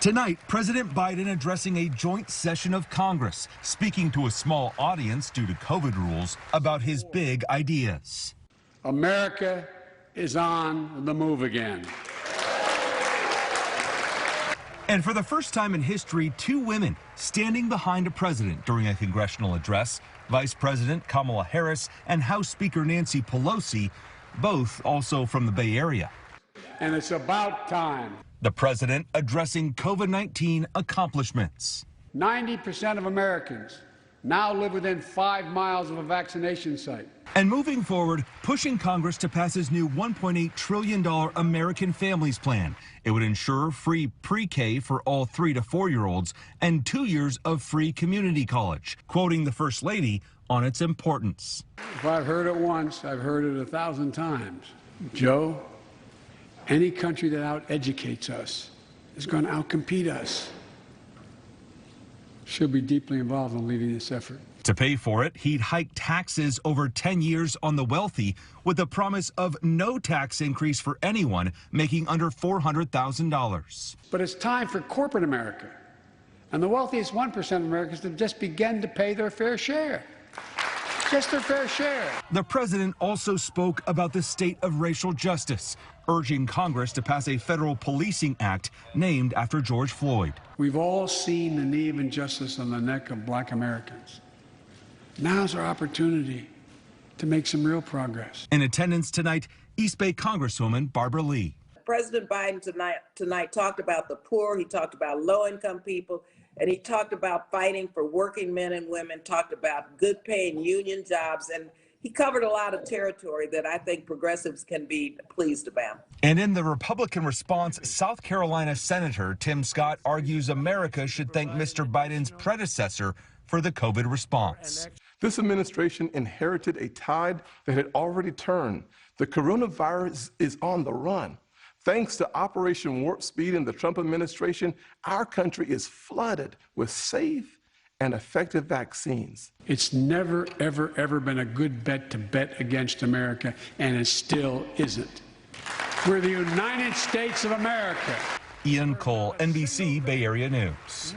Tonight, President Biden addressing a joint session of Congress, speaking to a small audience due to COVID rules about his big ideas. America is on the move again. And for the first time in history, two women standing behind a president during a congressional address, Vice President Kamala Harris and House Speaker Nancy Pelosi, both also from the Bay Area. And it's about time. The president addressing COVID-19 accomplishments. 90% of Americans now live within 5 miles of a vaccination site. And moving forward, pushing Congress to pass his new $1.8 trillion American Families Plan. It would ensure free pre-K for all 3 to 4-year-olds and 2 years of free community college, quoting the First Lady on its importance. If I've heard it once, I've heard it 1,000 times. Joe, any country that out-educates us is going to outcompete us. She'll be deeply involved in leading this effort. To pay for it, he'd hike taxes over 10 years on the wealthy with the promise of no tax increase for anyone making under $400,000. But it's time for corporate America and the wealthiest 1% of Americans to just begin to pay their fair share. Just their fair share. The president also spoke about the state of racial justice, urging Congress to pass a federal policing act named after George Floyd. We've all seen the knee of injustice on the neck of black Americans. Now's our opportunity to make some real progress. In attendance tonight, East Bay Congresswoman Barbara Lee. President Biden tonight talked about the poor, he talked about low-income people, and he talked about fighting for working men and women, talked about good-paying union jobs, and he covered a lot of territory that I think progressives can be pleased about. And in the Republican response, South Carolina Senator Tim Scott argues America should thank Mr. Biden's predecessor for the COVID response. This administration inherited a tide that had already turned. The coronavirus is on the run. Thanks to Operation Warp Speed and the Trump administration, our country is flooded with safe and effective vaccines. It's never, ever, ever been a good bet to bet against America, and it still isn't. We're the United States of America. Cull, NBC Bay Area News.